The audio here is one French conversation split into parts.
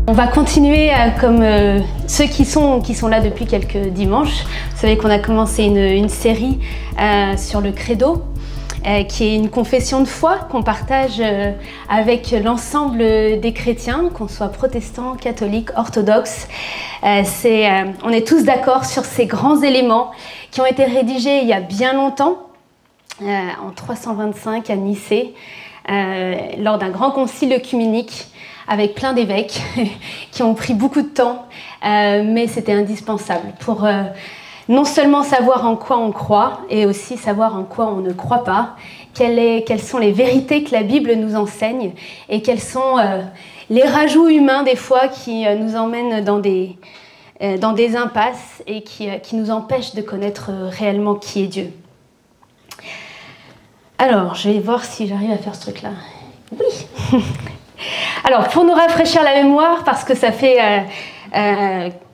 On va continuer comme ceux qui sont là depuis quelques dimanches. Vous savez qu'on a commencé une série sur le credo, qui est une confession de foi qu'on partage avec l'ensemble des chrétiens, qu'on soit protestants, catholiques, orthodoxes. On est tous d'accord sur ces grands éléments qui ont été rédigés il y a bien longtemps, en 325 à Nicée, lors d'un grand concile œcuménique, avec plein d'évêques qui ont pris beaucoup de temps, mais c'était indispensable pour non seulement savoir en quoi on croit, et aussi savoir en quoi on ne croit pas, quelles sont les vérités que la Bible nous enseigne, et quels sont les rajouts humains des fois qui nous emmènent dans des impasses et qui nous empêchent de connaître réellement qui est Dieu. Alors, je vais voir si j'arrive à faire ce truc-là. Oui. Alors, pour nous rafraîchir la mémoire, parce que ça fait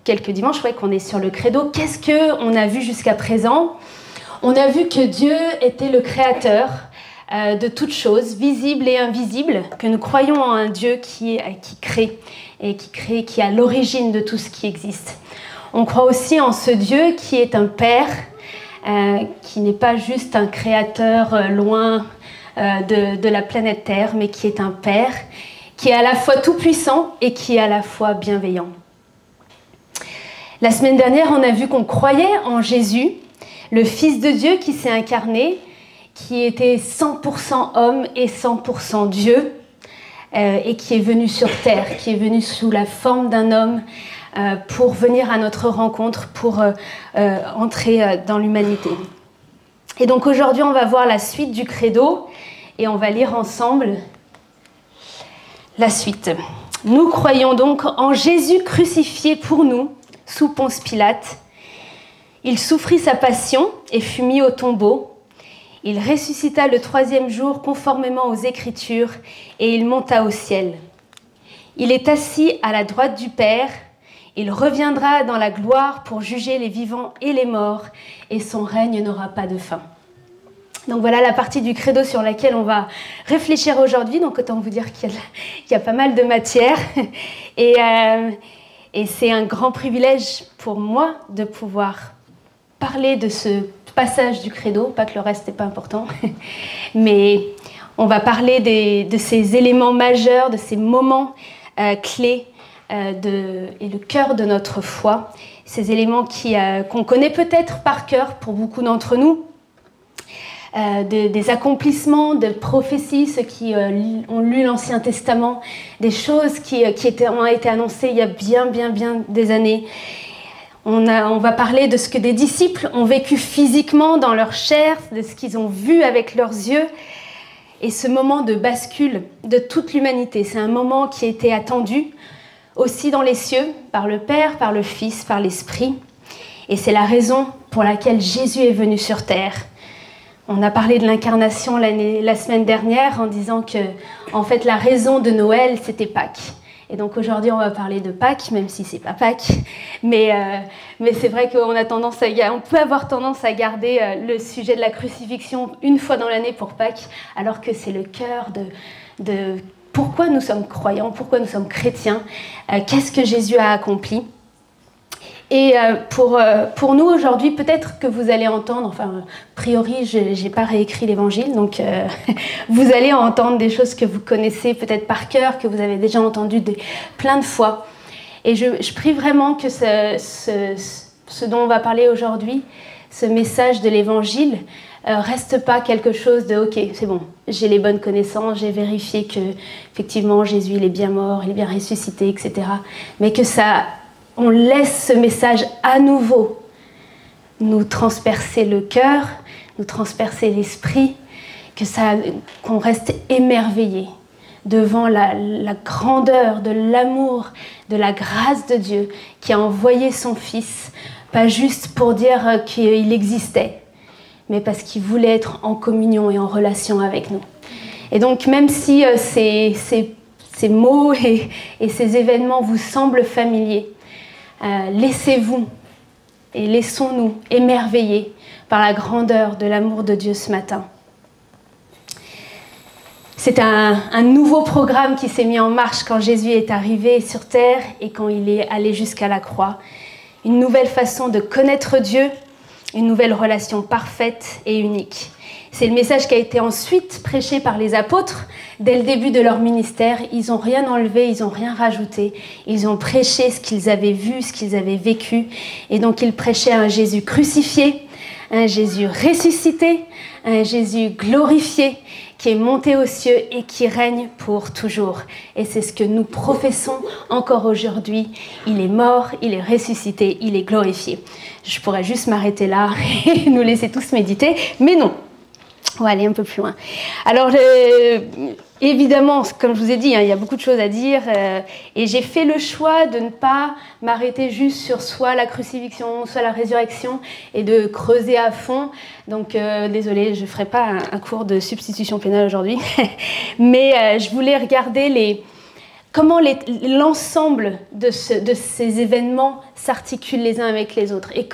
quelques dimanches qu'on est sur le credo, qu'est-ce qu'on a vu jusqu'à présent? On a vu que Dieu était le créateur de toutes choses, visibles et invisibles, que nous croyons en un Dieu qui crée, qui est à l'origine de tout ce qui existe. On croit aussi en ce Dieu qui est un Père, qui n'est pas juste un créateur loin de la planète Terre, mais qui est un Père, qui est à la fois tout-puissant et qui est à la fois bienveillant. La semaine dernière, on a vu qu'on croyait en Jésus, le Fils de Dieu qui s'est incarné, qui était 100% homme et 100% Dieu, et qui est venu sur terre, qui est venu sous la forme d'un homme pour venir à notre rencontre, pour entrer dans l'humanité. Et donc aujourd'hui, on va voir la suite du credo et on va lire ensemble la suite. Nous croyons donc en Jésus crucifié pour nous, sous Ponce Pilate. Il souffrit sa passion et fut mis au tombeau. Il ressuscita le 3e jour conformément aux Écritures et il monta au ciel. Il est assis à la droite du Père. Il reviendra dans la gloire pour juger les vivants et les morts et son règne n'aura pas de fin. Donc voilà la partie du credo sur laquelle on va réfléchir aujourd'hui. Donc autant vous dire qu'il y a pas mal de matière. Et c'est un grand privilège pour moi de pouvoir parler de ce passage du credo. Pas que le reste n'est pas important. Mais on va parler de ces éléments majeurs, de ces moments clés et le cœur de notre foi. Ces éléments qu'on connaît peut-être par cœur pour beaucoup d'entre nous. Des accomplissements, de prophéties, ceux qui ont lu l'Ancien Testament, des choses qui ont été annoncées il y a bien des années. On va parler de ce que des disciples ont vécu physiquement dans leur chair, de ce qu'ils ont vu avec leurs yeux, et ce moment de bascule de toute l'humanité. C'est un moment qui a été attendu aussi dans les cieux, par le Père, par le Fils, par l'Esprit, et c'est la raison pour laquelle Jésus est venu sur terre. On a parlé de l'incarnation la semaine dernière en disant que, en fait, la raison de Noël, c'était Pâques. Et donc aujourd'hui, on va parler de Pâques, même si c'est pas Pâques. Mais c'est vrai qu'on peut avoir tendance à garder le sujet de la crucifixion une fois dans l'année pour Pâques, alors que c'est le cœur de pourquoi nous sommes croyants, pourquoi nous sommes chrétiens, qu'est-ce que Jésus a accompli. Et pour nous aujourd'hui, peut-être que vous allez entendre, enfin, a priori, je n'ai pas réécrit l'évangile, donc vous allez entendre des choses que vous connaissez peut-être par cœur, que vous avez déjà entendues plein de fois. Et je prie vraiment que ce dont on va parler aujourd'hui, ce message de l'évangile, reste pas quelque chose de « ok, c'est bon, j'ai les bonnes connaissances, j'ai vérifié que effectivement Jésus il est bien mort, il est bien ressuscité, etc. » Mais que on laisse ce message à nouveau nous transpercer le cœur, nous transpercer l'esprit, qu'on reste émerveillé devant la grandeur de l'amour, de la grâce de Dieu qui a envoyé son Fils, pas juste pour dire qu'il existait, mais parce qu'il voulait être en communion et en relation avec nous. Et donc même si ces mots et ces événements vous semblent familiers, laissez-vous et laissons-nous émerveiller par la grandeur de l'amour de Dieu ce matin. C'est un nouveau programme qui s'est mis en marche quand Jésus est arrivé sur terre et quand il est allé jusqu'à la croix. Une nouvelle façon de connaître Dieu, une nouvelle relation parfaite et unique. C'est le message qui a été ensuite prêché par les apôtres dès le début de leur ministère. Ils n'ont rien enlevé, ils n'ont rien rajouté. Ils ont prêché ce qu'ils avaient vu, ce qu'ils avaient vécu. Et donc ils prêchaient un Jésus crucifié, un Jésus ressuscité, un Jésus glorifié, qui est monté aux cieux et qui règne pour toujours. Et c'est ce que nous professons encore aujourd'hui. Il est mort, il est ressuscité, il est glorifié. Je pourrais juste m'arrêter là et nous laisser tous méditer, mais non. On va aller un peu plus loin. Alors, évidemment, comme je vous ai dit, il y a beaucoup de choses à dire. Et j'ai fait le choix de ne pas m'arrêter juste sur soit la crucifixion, soit la résurrection, et de creuser à fond. Donc, désolée, je ne ferai pas un cours de substitution pénale aujourd'hui. Mais je voulais regarder comment l'ensemble de ces événements s'articulent les uns avec les autres et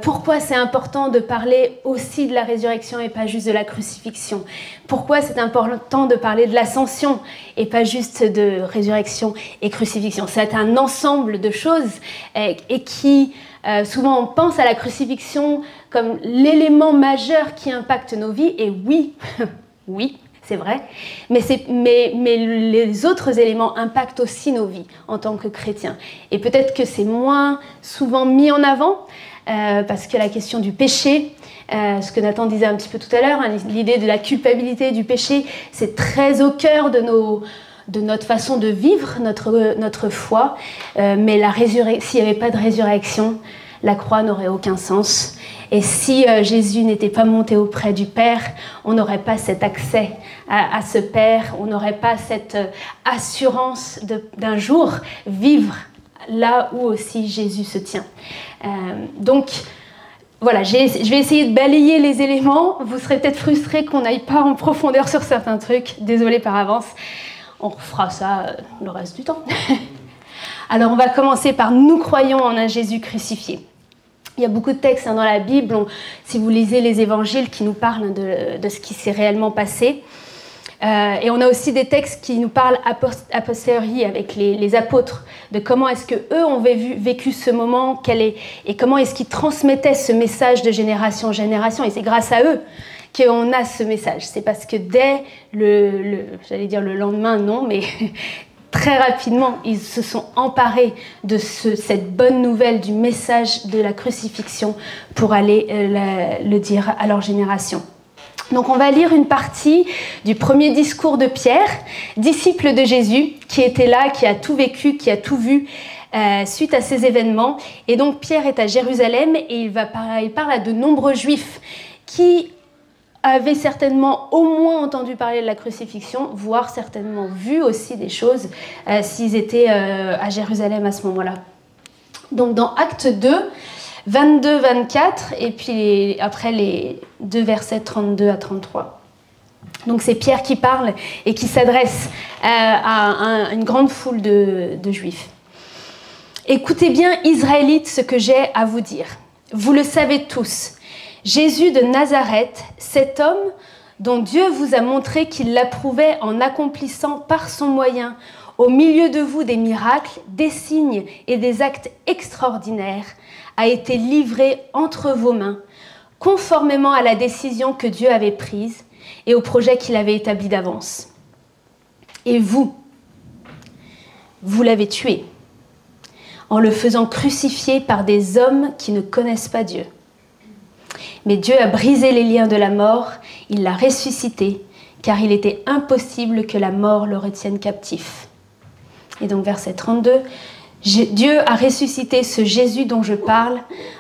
pourquoi c'est important de parler aussi de la résurrection et pas juste de la crucifixion. Pourquoi c'est important de parler de l'ascension et pas juste de résurrection et crucifixion. C'est un ensemble de choses et qui, souvent on pense à la crucifixion comme l'élément majeur qui impacte nos vies et oui, oui. C'est vrai, mais les autres éléments impactent aussi nos vies en tant que chrétiens. Et peut-être que c'est moins souvent mis en avant, parce que la question du péché, ce que Nathan disait un petit peu tout à l'heure, l'idée de la culpabilité du péché, c'est très au cœur de notre façon de vivre, notre foi. Mais s'il n'y avait pas de résurrection, la croix n'aurait aucun sens. Et si Jésus n'était pas monté auprès du Père, on n'aurait pas cet accès à ce Père, on n'aurait pas cette assurance d'un jour vivre là où aussi Jésus se tient. Donc, voilà, je vais essayer de balayer les éléments. Vous serez peut-être frustrés qu'on n'aille pas en profondeur sur certains trucs. Désolée par avance. On refera ça le reste du temps. Alors, on va commencer par « Nous croyons en un Jésus crucifié ». Il y a beaucoup de textes dans la Bible, si vous lisez les évangiles, qui nous parlent de ce qui s'est réellement passé. Et on a aussi des textes qui nous parlent a posteriori avec les apôtres, de comment est-ce qu'eux ont vécu ce moment, et comment est-ce qu'ils transmettaient ce message de génération en génération. Et c'est grâce à eux qu'on a ce message. C'est parce que dès j'allais dire le lendemain, non, mais très rapidement, ils se sont emparés de cette bonne nouvelle du message de la crucifixion pour aller le dire à leur génération. Donc on va lire une partie du premier discours de Pierre, disciple de Jésus, qui était là, qui a tout vécu, qui a tout vu suite à ces événements. Et donc Pierre est à Jérusalem et il parle à de nombreux Juifs qui avaient certainement au moins entendu parler de la crucifixion, voire certainement vu aussi des choses s'ils étaient à Jérusalem à ce moment-là. Donc dans Acte 2, 22-24, et puis après les 2 versets 32 à 33. Donc c'est Pierre qui parle et qui s'adresse à une grande foule de Juifs. « Écoutez bien, Israélites, ce que j'ai à vous dire. Vous le savez tous. Jésus de Nazareth, cet homme dont Dieu vous a montré qu'il l'approuvait en accomplissant par son moyen au milieu de vous des miracles, des signes et des actes extraordinaires, a été livré entre vos mains, conformément à la décision que Dieu avait prise et au projet qu'il avait établi d'avance. Et vous l'avez tué, en le faisant crucifier par des hommes qui ne connaissent pas Dieu. Mais Dieu a brisé les liens de la mort, il l'a ressuscité, car il était impossible que la mort le retienne captif. » Et donc verset 32, « Dieu a ressuscité ce Jésus dont je parle,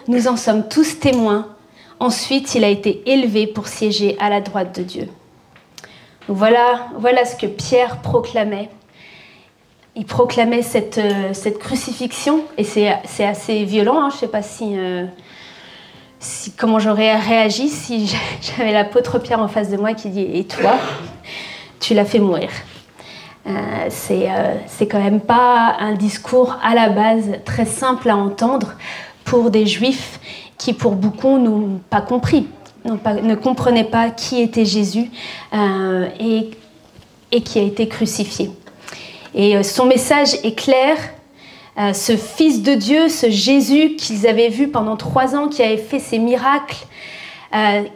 nous en sommes tous témoins. Ensuite, il a été élevé pour siéger à la droite de Dieu. » Donc voilà ce que Pierre proclamait. Il proclamait cette crucifixion, et c'est assez violent, hein, je ne sais pas comment j'aurais réagi si j'avais l'apôtre Pierre en face de moi qui dit « Et toi, tu l'as fait mourir ». C'est quand même pas un discours à la base très simple à entendre pour des Juifs qui pour beaucoup n'ont pas compris, ne comprenaient pas qui était Jésus et et qui a été crucifié. Et son message est clair. Ce Fils de Dieu, ce Jésus qu'ils avaient vu pendant 3 ans, qui avait fait ces miracles,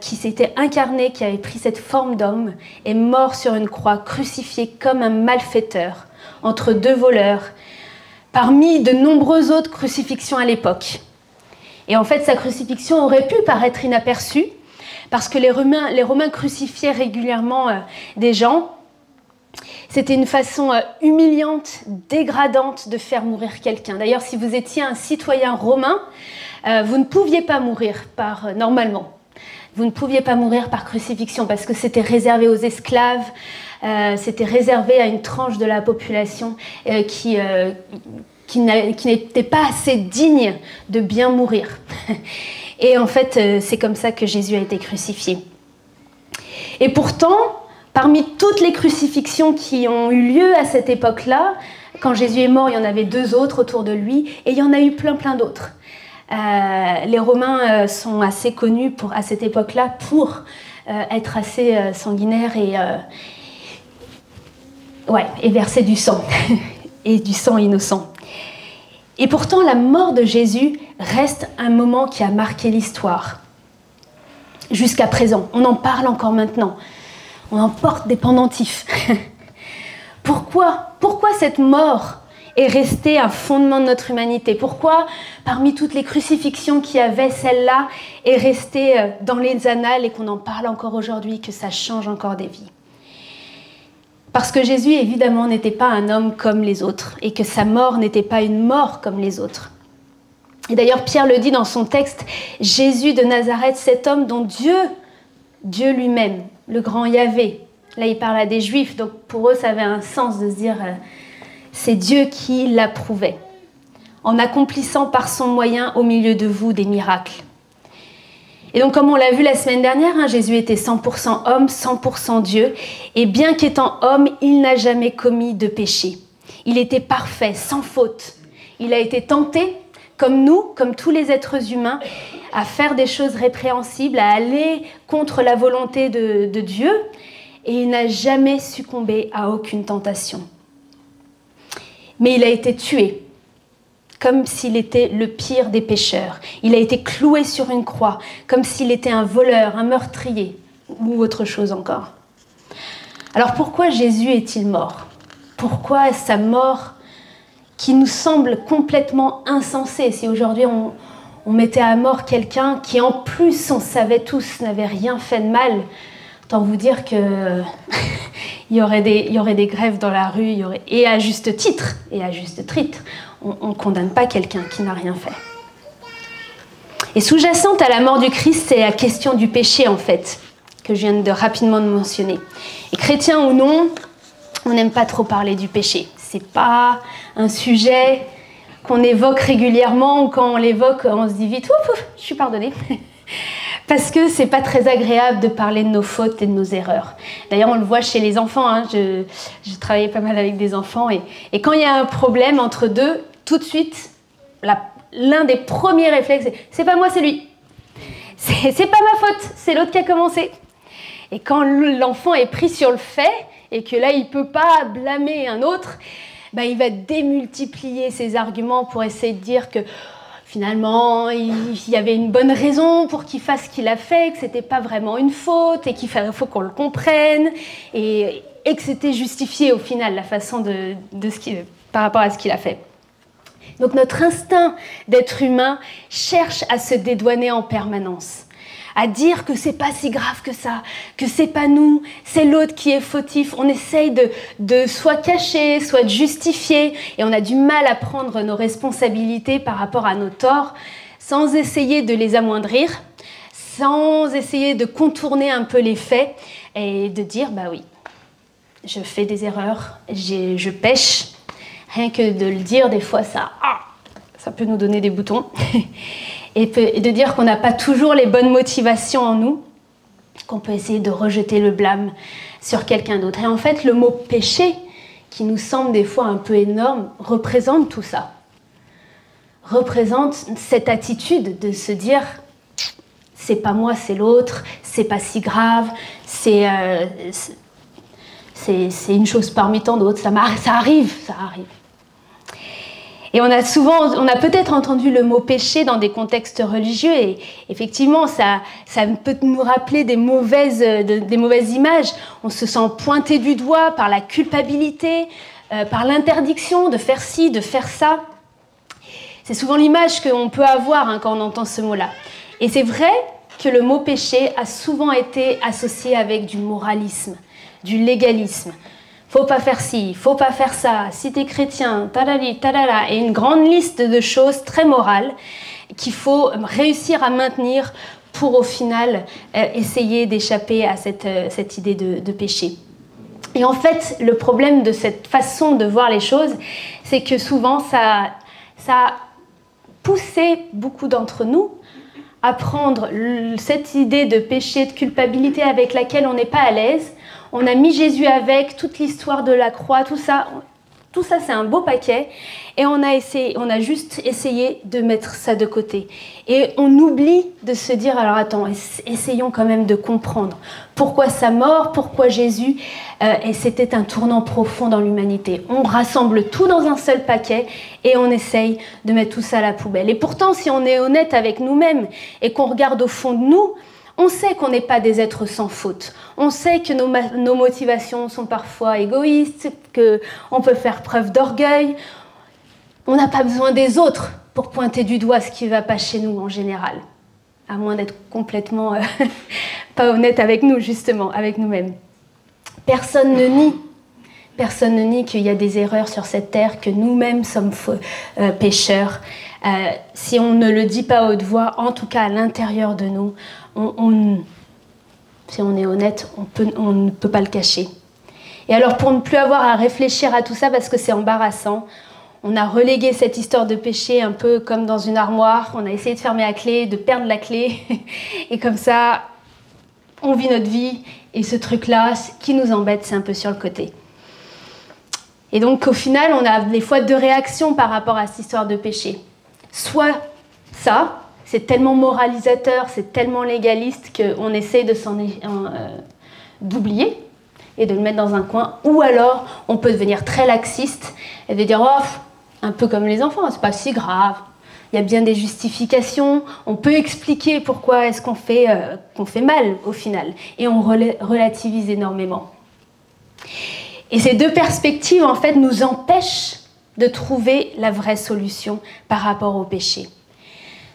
qui s'était incarné, qui avait pris cette forme d'homme, est mort sur une croix, crucifié comme un malfaiteur, entre 2 voleurs, parmi de nombreuses autres crucifixions à l'époque. Et en fait, sa crucifixion aurait pu paraître inaperçue, parce que les Romains crucifiaient régulièrement des gens. C'était une façon humiliante, dégradante de faire mourir quelqu'un. D'ailleurs, si vous étiez un citoyen romain, vous ne pouviez pas mourir normalement. Vous ne pouviez pas mourir par crucifixion parce que c'était réservé aux esclaves, c'était réservé à une tranche de la population qui n'était pas assez digne de bien mourir. Et en fait, c'est comme ça que Jésus a été crucifié. Et pourtant, parmi toutes les crucifixions qui ont eu lieu à cette époque-là, quand Jésus est mort, il y en avait 2 autres autour de lui, et il y en a eu plein d'autres. Les Romains sont assez connus à cette époque-là pour être assez sanguinaires et verser du sang, et du sang innocent. Et pourtant, la mort de Jésus reste un moment qui a marqué l'histoire. Jusqu'à présent, on en parle encore maintenant. On en porte des pendentifs. Pourquoi cette mort est restée un fondement de notre humanité? Pourquoi, parmi toutes les crucifixions qu'il y avait, celle-là est restée dans les annales et qu'on en parle encore aujourd'hui, que ça change encore des vies? Parce que Jésus, évidemment, n'était pas un homme comme les autres et que sa mort n'était pas une mort comme les autres. Et d'ailleurs, Pierre le dit dans son texte, Jésus de Nazareth, cet homme dont Dieu lui-même, le grand Yahvé, là il parle à des Juifs, donc pour eux ça avait un sens de se dire c'est Dieu qui l'approuvait, en accomplissant par son moyen au milieu de vous des miracles. Et donc comme on l'a vu la semaine dernière, Jésus était 100% homme, 100% Dieu, et bien qu'étant homme, il n'a jamais commis de péché. Il était parfait, sans faute. Il a été tenté, comme nous, comme tous les êtres humains, à faire des choses répréhensibles, à aller contre la volonté de Dieu, et il n'a jamais succombé à aucune tentation. Mais il a été tué, comme s'il était le pire des pécheurs. Il a été cloué sur une croix, comme s'il était un voleur, un meurtrier, ou autre chose encore. Alors pourquoi Jésus est-il mort? Pourquoi sa mort qui nous semble complètement insensée? Si aujourd'hui on mettait à mort quelqu'un qui en plus, on savait tous, n'avait rien fait de mal, autant vous dire que il y aurait des grèves dans la rue, et à juste titre, on ne condamne pas quelqu'un qui n'a rien fait. Et sous-jacente à la mort du Christ, c'est la question du péché en fait, que je viens de rapidement de mentionner. Et chrétien ou non, on n'aime pas trop parler du péché. C'est pas un sujet qu'on évoque régulièrement, ou quand on l'évoque, on se dit vite « ouf, je suis pardonnée ». Parce que c'est pas très agréable de parler de nos fautes et de nos erreurs. D'ailleurs, on le voit chez les enfants. Je travaillais pas mal avec des enfants. Et quand il y a un problème entre deux, tout de suite, l'un des premiers réflexes, c'est pas moi, c'est lui. C'est pas ma faute, c'est l'autre qui a commencé. Et quand l'enfant est pris sur le fait, et que là, il peut pas blâmer un autre, il va démultiplier ses arguments pour essayer de dire que finalement, il y avait une bonne raison pour qu'il fasse ce qu'il a fait, que c'était pas vraiment une faute, et qu'il faut qu'on le comprenne, et que c'était justifié au final, la façon par rapport à ce qu'il a fait. Donc notre instinct d'être humain cherche à se dédouaner en permanence, à dire que c'est pas si grave que ça, que c'est pas nous, c'est l'autre qui est fautif. On essaye de soit cacher, soit de justifier, et on a du mal à prendre nos responsabilités par rapport à nos torts, sans essayer de les amoindrir, sans essayer de contourner un peu les faits, et de dire, oui, je fais des erreurs, je pêche. Rien que de le dire, des fois, ça peut nous donner des boutons. Et de dire qu'on n'a pas toujours les bonnes motivations en nous, qu'on peut essayer de rejeter le blâme sur quelqu'un d'autre. Et en fait, le mot « péché », qui nous semble des fois un peu énorme, représente tout ça. Représente cette attitude de se dire « c'est pas moi, c'est l'autre, c'est pas si grave, c'est c'est une chose parmi tant d'autres, ça arrive. Et on a peut-être entendu le mot péché dans des contextes religieux et effectivement, ça peut nous rappeler des mauvaises images. On se sent pointé du doigt par la culpabilité, par l'interdiction de faire ci, de faire ça. C'est souvent l'image qu'on peut avoir quand on entend ce mot-là. Et c'est vrai que le mot péché a souvent été associé avec du moralisme, du légalisme. Faut pas faire ci, faut pas faire ça, si t'es chrétien, talali, talala, et une grande liste de choses très morales qu'il faut réussir à maintenir pour au final essayer d'échapper à cette idée de péché. Et en fait, le problème de cette façon de voir les choses, c'est que souvent ça a poussé beaucoup d'entre nous à prendre cette idée de péché, de culpabilité avec laquelle on n'est pas à l'aise. On a mis Jésus avec, toute l'histoire de la croix, tout ça c'est un beau paquet. Et on a juste essayé de mettre ça de côté. Et on oublie de se dire, alors attends, essayons quand même de comprendre pourquoi sa mort, pourquoi Jésus, et c'était un tournant profond dans l'humanité. On rassemble tout dans un seul paquet et on essaye de mettre tout ça à la poubelle. Et pourtant, si on est honnête avec nous-mêmes et qu'on regarde au fond de nous, on sait qu'on n'est pas des êtres sans faute. On sait que nos motivations sont parfois égoïstes, qu'on peut faire preuve d'orgueil. On n'a pas besoin des autres pour pointer du doigt ce qui ne va pas chez nous en général. À moins d'être complètement pas honnête avec nous, justement, avec nous-mêmes. Personne ne nie qu'il y a des erreurs sur cette terre, que nous-mêmes sommes pécheurs. Si on ne le dit pas à haute voix, en tout cas à l'intérieur de nous, si on est honnête, on ne peut pas le cacher. Et alors pour ne plus avoir à réfléchir à tout ça, parce que c'est embarrassant, on a relégué cette histoire de péché un peu comme dans une armoire, on a essayé de fermer la clé, de perdre la clé, et comme ça, on vit notre vie, et ce truc-là, qui nous embête, c'est un peu sur le côté. Et donc au final, on a des fois deux réactions par rapport à cette histoire de péché. Soit ça, c'est tellement moralisateur, c'est tellement légaliste qu'on essaie d'oublier et de le mettre dans un coin. Ou alors, on peut devenir très laxiste et de dire « Oh, un peu comme les enfants, c'est pas si grave. Il y a bien des justifications. On peut expliquer pourquoi est-ce qu'on fait mal au final. » Et on relativise énormément. Et ces deux perspectives, en fait, nous empêchent de trouver la vraie solution par rapport au péché.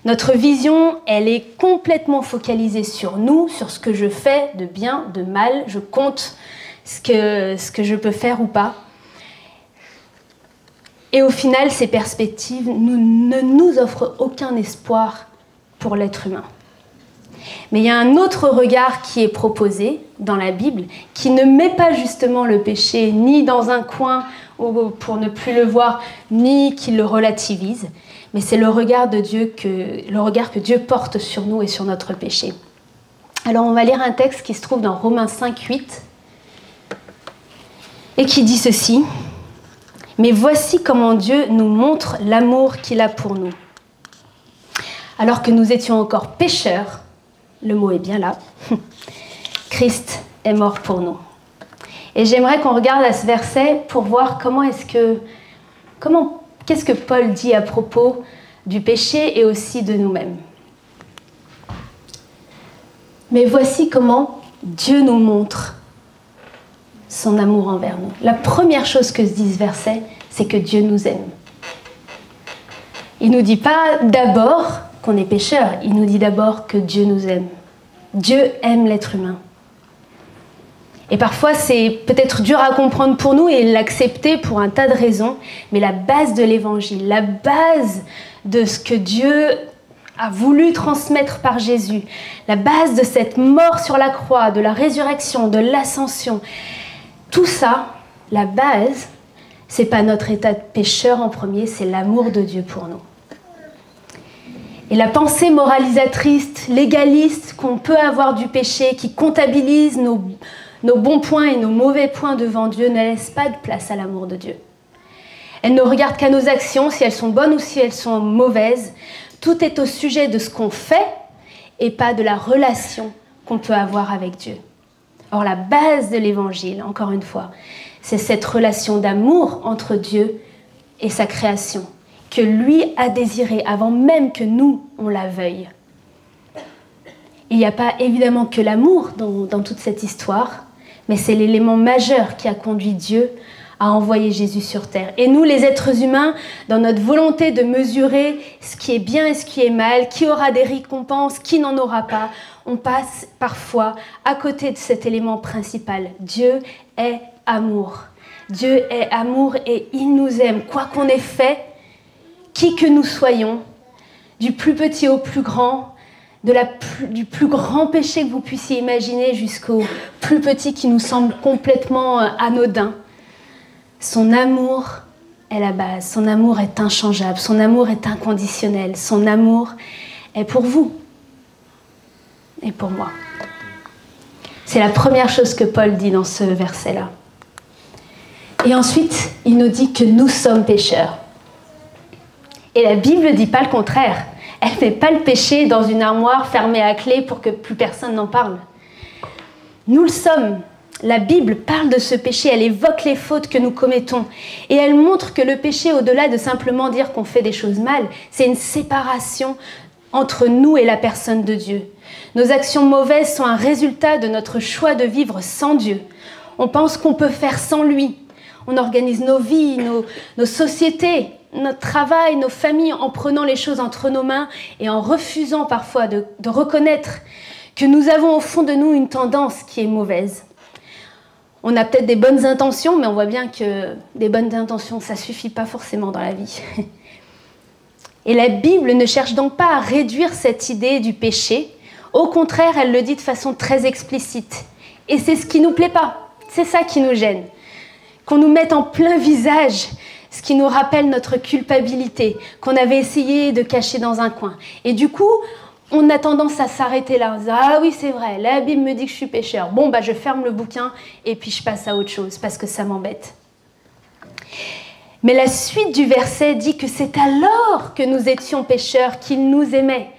Notre vision, elle est complètement focalisée sur nous, sur ce que je fais de bien, de mal. Je compte ce que je peux faire ou pas. Et au final, ces perspectives ne nous offrent aucun espoir pour l'être humain. Mais il y a un autre regard qui est proposé dans la Bible, qui ne met pas justement le péché ni dans un coin pour ne plus le voir, ni qui le relativise, mais c'est le regard de Dieu le regard que Dieu porte sur nous et sur notre péché. Alors on va lire un texte qui se trouve dans Romains 5, 8, et qui dit ceci: « Mais voici comment Dieu nous montre l'amour qu'il a pour nous. Alors que nous étions encore pécheurs, le mot est bien là, Christ est mort pour nous. » Et j'aimerais qu'on regarde à ce verset pour voir qu'est-ce que Paul dit à propos du péché et aussi de nous-mêmes. Mais voici comment Dieu nous montre son amour envers nous. La première chose que se dit ce verset, c'est que Dieu nous aime. Il ne nous dit pas d'abord qu'on est pécheur, il nous dit d'abord que Dieu nous aime. Dieu aime l'être humain. Et parfois, c'est peut-être dur à comprendre pour nous et l'accepter pour un tas de raisons, mais la base de l'évangile, la base de ce que Dieu a voulu transmettre par Jésus, la base de cette mort sur la croix, de la résurrection, de l'ascension, tout ça, la base, c'est pas notre état de pécheur en premier, c'est l'amour de Dieu pour nous. Et la pensée moralisatrice, légaliste qu'on peut avoir du péché, qui comptabilise nos bons points et nos mauvais points devant Dieu, ne laisse pas de place à l'amour de Dieu. Elle ne regarde qu'à nos actions, si elles sont bonnes ou si elles sont mauvaises. Tout est au sujet de ce qu'on fait et pas de la relation qu'on peut avoir avec Dieu. Or, la base de l'évangile, encore une fois, c'est cette relation d'amour entre Dieu et sa création, que lui a désiré avant même que nous, on la veuille. Il n'y a pas évidemment que l'amour dans toute cette histoire, mais c'est l'élément majeur qui a conduit Dieu à envoyer Jésus sur terre. Et nous, les êtres humains, dans notre volonté de mesurer ce qui est bien et ce qui est mal, qui aura des récompenses, qui n'en aura pas, on passe parfois à côté de cet élément principal. Dieu est amour. Dieu est amour et il nous aime, quoi qu'on ait fait, qui que nous soyons, du plus petit au plus grand, du plus grand péché que vous puissiez imaginer jusqu'au plus petit qui nous semble complètement anodin. Son amour est la base, son amour est inchangeable, son amour est inconditionnel, son amour est pour vous et pour moi. C'est la première chose que Paul dit dans ce verset-là. Et ensuite, il nous dit que nous sommes pécheurs. Et la Bible ne dit pas le contraire. Elle ne met pas le péché dans une armoire fermée à clé pour que plus personne n'en parle. Nous le sommes. La Bible parle de ce péché, elle évoque les fautes que nous commettons. Et elle montre que le péché, au-delà de simplement dire qu'on fait des choses mal, c'est une séparation entre nous et la personne de Dieu. Nos actions mauvaises sont un résultat de notre choix de vivre sans Dieu. On pense qu'on peut faire sans lui. On organise nos vies, nos sociétés, notre travail, nos familles en prenant les choses entre nos mains et en refusant parfois de reconnaître que nous avons au fond de nous une tendance qui est mauvaise. On a peut-être des bonnes intentions, mais on voit bien que des bonnes intentions, ça ne suffit pas forcément dans la vie. Et la Bible ne cherche donc pas à réduire cette idée du péché. Au contraire, elle le dit de façon très explicite. Et c'est ce qui ne nous plaît pas. C'est ça qui nous gêne. Qu'on nous mette en plein visage ce qui nous rappelle notre culpabilité, qu'on avait essayé de cacher dans un coin. Et du coup, on a tendance à s'arrêter là. On se dit, ah oui, c'est vrai, la Bible me dit que je suis pécheur. Bon, bah, je ferme le bouquin et puis je passe à autre chose parce que ça m'embête. Mais la suite du verset dit que c'est alors que nous étions pécheurs qu'il nous aimait.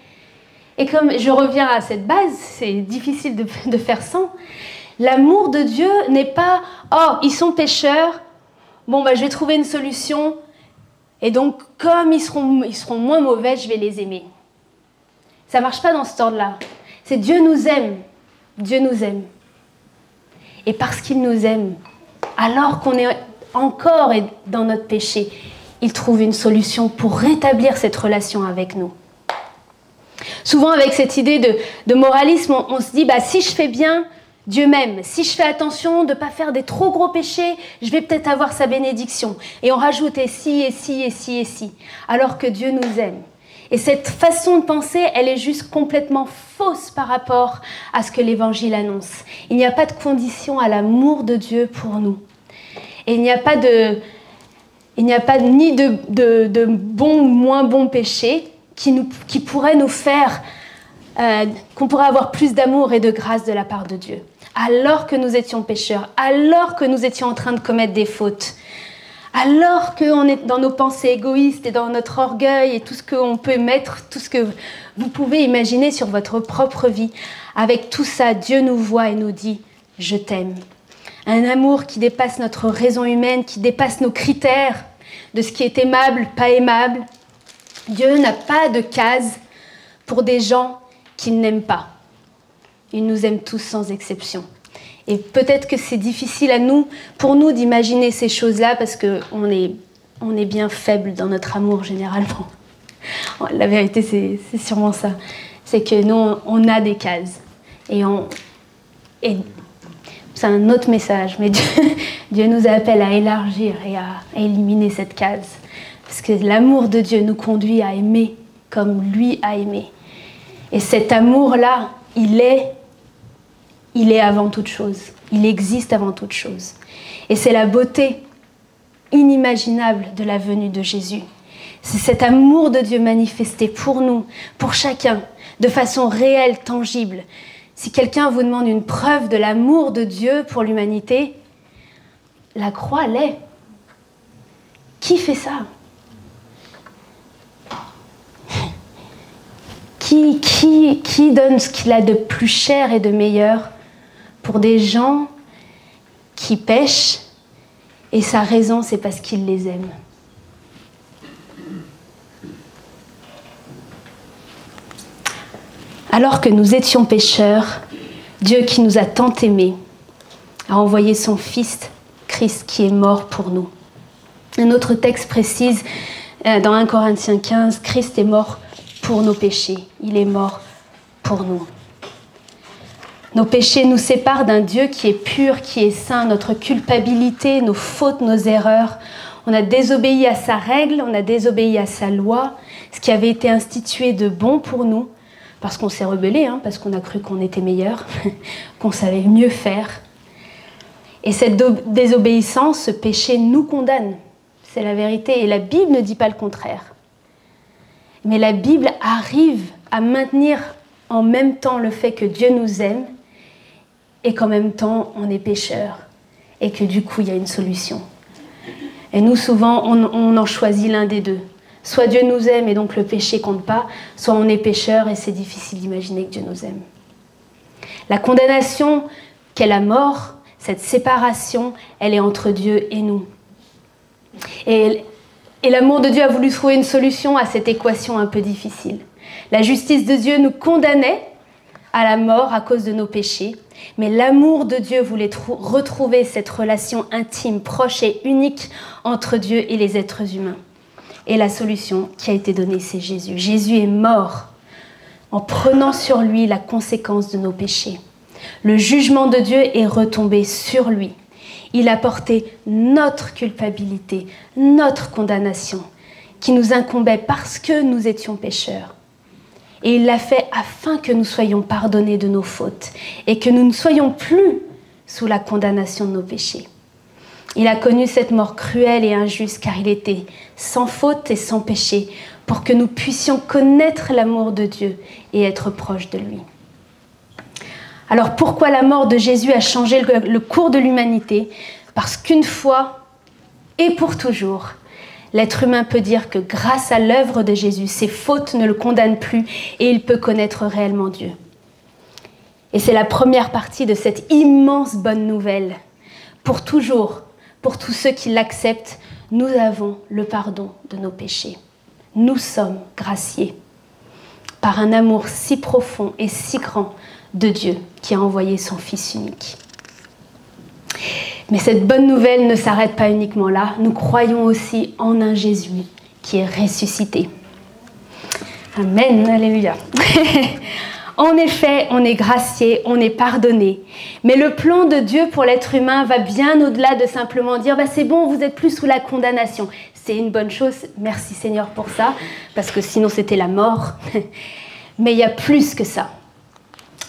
Et comme je reviens à cette base, c'est difficile de faire sans. L'amour de Dieu n'est pas « Oh, ils sont pécheurs, bon, bah, je vais trouver une solution, et donc, comme ils seront moins mauvais, je vais les aimer. » Ça ne marche pas dans cet ordre-là. C'est Dieu nous aime. Dieu nous aime. Et parce qu'il nous aime, alors qu'on est encore dans notre péché, il trouve une solution pour rétablir cette relation avec nous. Souvent, avec cette idée de moralisme, on se dit, bah, si je fais bien, Dieu m'aime. Si je fais attention de ne pas faire des trop gros péchés, je vais peut-être avoir sa bénédiction. Et on rajoute et si, et si, et si, et si. Alors que Dieu nous aime. Et cette façon de penser, elle est juste complètement fausse par rapport à ce que l'Évangile annonce. Il n'y a pas de condition à l'amour de Dieu pour nous. Et il n'y a pas ni de bons ou moins bons péchés qui pourraient nous faire, qu'on pourrait avoir plus d'amour et de grâce de la part de Dieu. Alors que nous étions pécheurs, alors que nous étions en train de commettre des fautes, alors qu'on est dans nos pensées égoïstes et dans notre orgueil et tout ce qu'on peut mettre, tout ce que vous pouvez imaginer sur votre propre vie, avec tout ça, Dieu nous voit et nous dit « Je t'aime ». Un amour qui dépasse notre raison humaine, qui dépasse nos critères de ce qui est aimable, pas aimable. Dieu n'a pas de case pour des gens qu'il n'aime pas. Il nous aime tous sans exception. Et peut-être que c'est difficile pour nous d'imaginer ces choses-là parce qu'on est bien faible dans notre amour généralement. La vérité, c'est sûrement ça. C'est que nous, on a des cases. Et c'est un autre message, mais Dieu nous appelle à élargir et à éliminer cette case. Parce que l'amour de Dieu nous conduit à aimer comme lui a aimé. Et cet amour-là, il est avant toute chose. Il existe avant toute chose. Et c'est la beauté inimaginable de la venue de Jésus. C'est cet amour de Dieu manifesté pour nous, pour chacun, de façon réelle, tangible. Si quelqu'un vous demande une preuve de l'amour de Dieu pour l'humanité, la croix l'est. Qui fait ça ? Qui donne ce qu'il a de plus cher et de meilleur pour des gens qui pêchent, et sa raison, c'est parce qu'il les aime. Alors que nous étions pécheurs, Dieu qui nous a tant aimés a envoyé son Fils, Christ, qui est mort pour nous. Un autre texte précise dans 1 Corinthiens 15, Christ est mort pour nos péchés. Il est mort pour nous. Nos péchés nous séparent d'un Dieu qui est pur, qui est saint. Notre culpabilité, nos fautes, nos erreurs. On a désobéi à sa règle, on a désobéi à sa loi, ce qui avait été institué de bon pour nous, parce qu'on s'est rebellé, parce qu'on a cru qu'on était meilleur, qu'on savait mieux faire. Et cette désobéissance, ce péché nous condamne. C'est la vérité. Et la Bible ne dit pas le contraire. Mais la Bible arrive à maintenir en même temps le fait que Dieu nous aime et qu'en même temps, on est pécheur. Et que du coup, il y a une solution. Et nous, souvent, on en choisit l'un des deux. Soit Dieu nous aime et donc le péché compte pas, soit on est pécheur et c'est difficile d'imaginer que Dieu nous aime. La condamnation qu'est la mort, cette séparation, elle est entre Dieu et nous. Et l'amour de Dieu a voulu trouver une solution à cette équation un peu difficile. La justice de Dieu nous condamnait à la mort à cause de nos péchés, mais l'amour de Dieu voulait retrouver cette relation intime, proche et unique entre Dieu et les êtres humains. Et la solution qui a été donnée, c'est Jésus. Jésus est mort en prenant sur lui la conséquence de nos péchés. Le jugement de Dieu est retombé sur lui. Il a porté notre culpabilité, notre condamnation, qui nous incombait parce que nous étions pécheurs. Et il l'a fait afin que nous soyons pardonnés de nos fautes et que nous ne soyons plus sous la condamnation de nos péchés. Il a connu cette mort cruelle et injuste car il était sans faute et sans péché pour que nous puissions connaître l'amour de Dieu et être proches de lui. Alors pourquoi la mort de Jésus a changé le cours de l'humanité? Parce qu'une fois et pour toujours, l'être humain peut dire que grâce à l'œuvre de Jésus, ses fautes ne le condamnent plus et il peut connaître réellement Dieu. Et c'est la première partie de cette immense bonne nouvelle. Pour toujours, pour tous ceux qui l'acceptent, nous avons le pardon de nos péchés. Nous sommes graciés par un amour si profond et si grand de Dieu qui a envoyé son Fils unique. Mais cette bonne nouvelle ne s'arrête pas uniquement là. Nous croyons aussi en un Jésus qui est ressuscité. Amen, alléluia. En effet, on est gracié, on est pardonné. Mais le plan de Dieu pour l'être humain va bien au-delà de simplement dire « c'est bon, vous n'êtes plus sous la condamnation ». C'est une bonne chose, merci Seigneur pour ça, parce que sinon c'était la mort. Mais il y a plus que ça.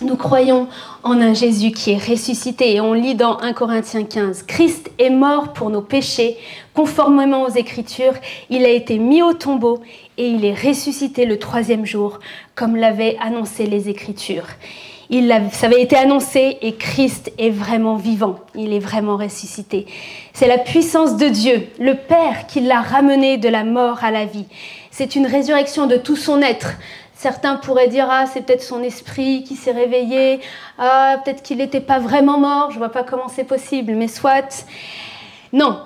Nous croyons en un Jésus qui est ressuscité et on lit dans 1 Corinthiens 15 « Christ est mort pour nos péchés, conformément aux Écritures, il a été mis au tombeau et il est ressuscité le 3e jour, comme l'avaient annoncé les Écritures. » Ça avait été annoncé et Christ est vraiment vivant, il est vraiment ressuscité. C'est la puissance de Dieu, le Père, qui l'a ramené de la mort à la vie. C'est une résurrection de tout son être. Certains pourraient dire « Ah, c'est peut-être son esprit qui s'est réveillé. Ah, peut-être qu'il n'était pas vraiment mort. Je ne vois pas comment c'est possible, mais soit. » Non,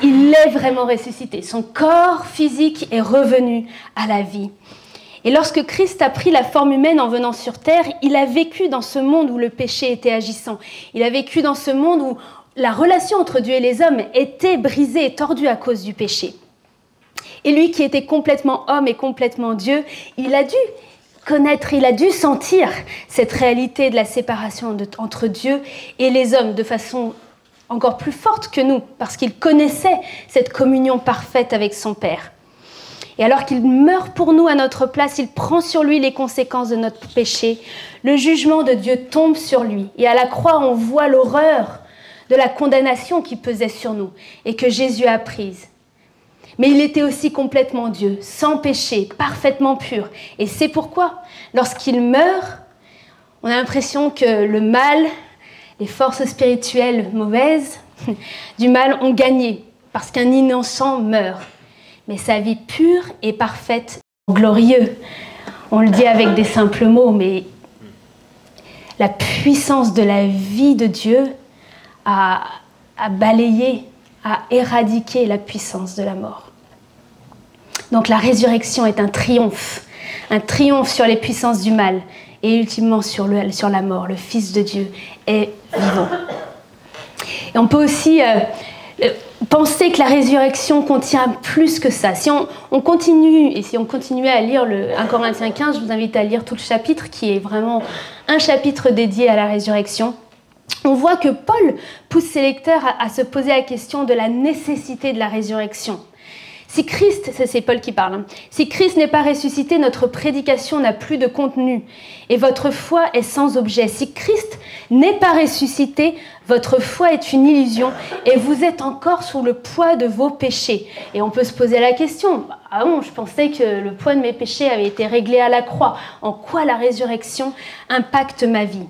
il est vraiment ressuscité. Son corps physique est revenu à la vie. Et lorsque Christ a pris la forme humaine en venant sur terre, il a vécu dans ce monde où le péché était agissant. Il a vécu dans ce monde où la relation entre Dieu et les hommes était brisée et tordue à cause du péché. Et lui qui était complètement homme et complètement Dieu, il a dû connaître, il a dû sentir cette réalité de la séparation entre Dieu et les hommes de façon encore plus forte que nous, parce qu'il connaissait cette communion parfaite avec son Père. Et alors qu'il meurt pour nous à notre place, il prend sur lui les conséquences de notre péché. Le jugement de Dieu tombe sur lui. Et à la croix, on voit l'horreur de la condamnation qui pesait sur nous et que Jésus a prise. Mais il était aussi complètement Dieu, sans péché, parfaitement pur. Et c'est pourquoi, lorsqu'il meurt, on a l'impression que le mal, les forces spirituelles mauvaises du mal ont gagné, parce qu'un innocent meurt. Mais sa vie pure et parfaite, glorieux. On le dit avec des simples mots, mais la puissance de la vie de Dieu à balayer, à éradiquer la puissance de la mort. Donc la résurrection est un triomphe sur les puissances du mal et ultimement sur la mort. Le Fils de Dieu est vivant. Et on peut aussi penser que la résurrection contient plus que ça. Si on continuait à lire le 1 Corinthiens 15, je vous invite à lire tout le chapitre qui est vraiment un chapitre dédié à la résurrection. On voit que Paul pousse ses lecteurs à se poser la question de la nécessité de la résurrection. Si Christ, c'est Paul qui parle, si Christ n'est pas ressuscité, notre prédication n'a plus de contenu et votre foi est sans objet. Si Christ n'est pas ressuscité, votre foi est une illusion et vous êtes encore sous le poids de vos péchés. Et on peut se poser la question, ah bon, je pensais que le poids de mes péchés avait été réglé à la croix. En quoi la résurrection impacte ma vie ?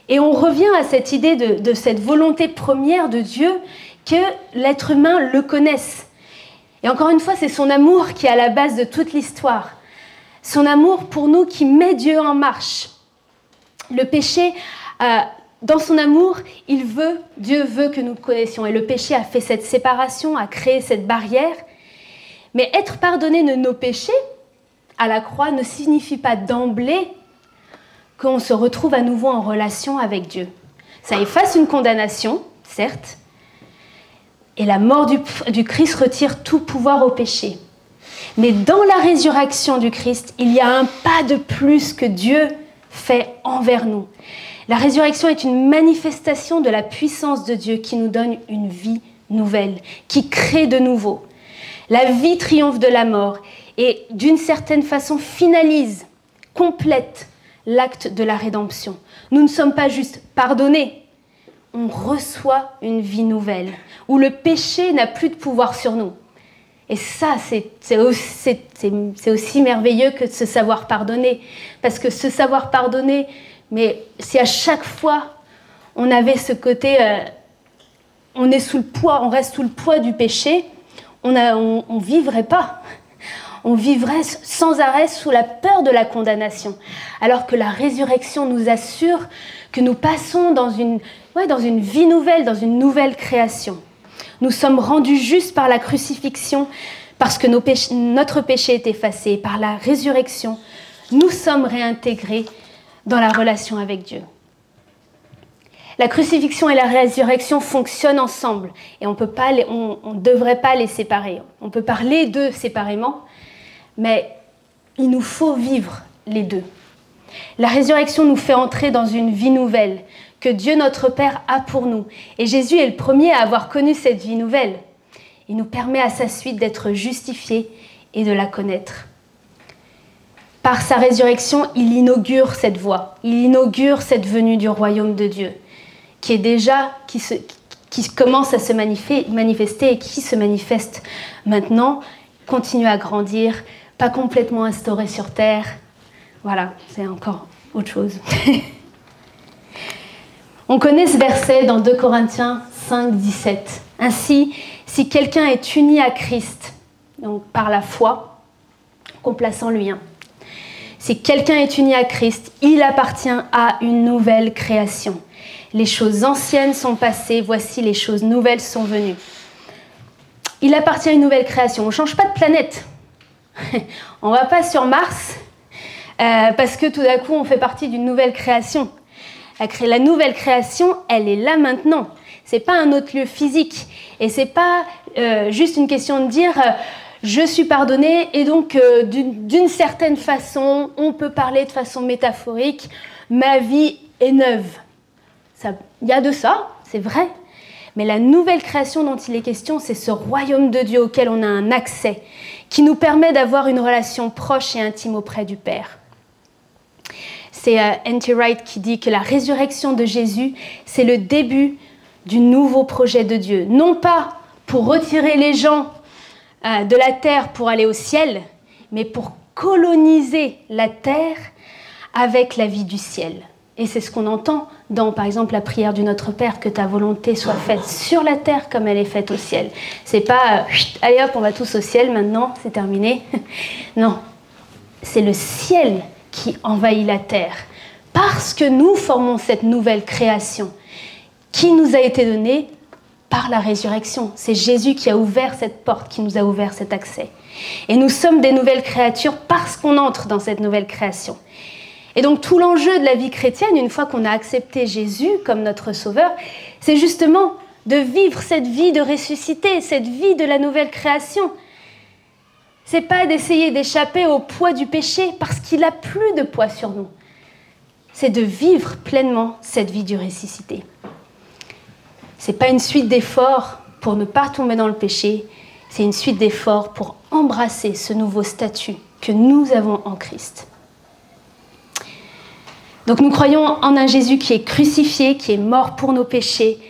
Et on revient à cette idée de cette volonté première de Dieu que l'être humain le connaisse. Et encore une fois, c'est son amour qui est à la base de toute l'histoire. Son amour pour nous qui met Dieu en marche. Le péché, dans son amour, Dieu veut que nous le connaissions. Et le péché a fait cette séparation, a créé cette barrière. Mais être pardonné de nos péchés à la croix ne signifie pas d'emblée qu'on se retrouve à nouveau en relation avec Dieu. Ça efface une condamnation, certes, et la mort du Christ retire tout pouvoir au péché. Mais dans la résurrection du Christ, il y a un pas de plus que Dieu fait envers nous. La résurrection est une manifestation de la puissance de Dieu qui nous donne une vie nouvelle, qui crée de nouveau. La vie triomphe de la mort et d'une certaine façon finalise, complète l'acte de la rédemption. Nous ne sommes pas juste pardonnés, on reçoit une vie nouvelle, où le péché n'a plus de pouvoir sur nous. Et ça, c'est aussi merveilleux que de se savoir pardonner. Parce que se savoir pardonner, mais si à chaque fois, on avait ce côté, on reste sous le poids du péché, on vivrait pas. On vivrait sans arrêt sous la peur de la condamnation. Alors que la résurrection nous assure que nous passons dans une vie nouvelle, dans une nouvelle création. Nous sommes rendus justes par la crucifixion, parce que notre péché est effacé. Par la résurrection, nous sommes réintégrés dans la relation avec Dieu. La crucifixion et la résurrection fonctionnent ensemble et on ne devrait pas les séparer. On peut parler d'eux séparément, mais il nous faut vivre les deux. La résurrection nous fait entrer dans une vie nouvelle que Dieu notre Père a pour nous. Et Jésus est le premier à avoir connu cette vie nouvelle. Il nous permet à sa suite d'être justifiés et de la connaître. Par sa résurrection, il inaugure cette voie. Il inaugure cette venue du royaume de Dieu, qui commence à se manifester et qui se manifeste maintenant, continue à grandir, pas complètement instauré sur terre. Voilà, c'est encore autre chose. On connaît ce verset dans 2 Corinthiens 5, 17. Ainsi, si quelqu'un est uni à Christ, donc par la foi, qu'on place en lui, si quelqu'un est uni à Christ, il appartient à une nouvelle création. Les choses anciennes sont passées, voici les choses nouvelles sont venues. Il appartient à une nouvelle création. On ne change pas de planète. On ne va pas sur Mars parce que tout d'un coup, on fait partie d'une nouvelle création. La nouvelle création, elle est là maintenant. Ce n'est pas un autre lieu physique. Et ce n'est pas juste une question de dire je suis pardonné et donc d'une certaine façon, on peut parler de façon métaphorique, ma vie est neuve. Il y a de ça, c'est vrai. Mais la nouvelle création dont il est question, c'est ce royaume de Dieu auquel on a un accès, qui nous permet d'avoir une relation proche et intime auprès du Père. C'est N.T. Wright qui dit que la résurrection de Jésus, c'est le début du nouveau projet de Dieu. Non pas pour retirer les gens de la terre pour aller au ciel, mais pour coloniser la terre avec la vie du ciel. Et c'est ce qu'on entend dans, par exemple, la prière du Notre Père, que ta volonté soit faite sur la terre comme elle est faite au ciel. C'est pas, allez hop, on va tous au ciel maintenant, c'est terminé. Non, c'est le ciel qui envahit la terre parce que nous formons cette nouvelle création qui nous a été donnée par la résurrection. C'est Jésus qui a ouvert cette porte, qui nous a ouvert cet accès. Et nous sommes des nouvelles créatures parce qu'on entre dans cette nouvelle création. Et donc tout l'enjeu de la vie chrétienne, une fois qu'on a accepté Jésus comme notre sauveur, c'est justement de vivre cette vie de ressuscité, cette vie de la nouvelle création. C'est pas d'essayer d'échapper au poids du péché parce qu'il n'a plus de poids sur nous. C'est de vivre pleinement cette vie du ressuscité. C'est pas une suite d'efforts pour ne pas tomber dans le péché, c'est une suite d'efforts pour embrasser ce nouveau statut que nous avons en Christ. Donc nous croyons en un Jésus qui est crucifié, qui est mort pour nos péchés,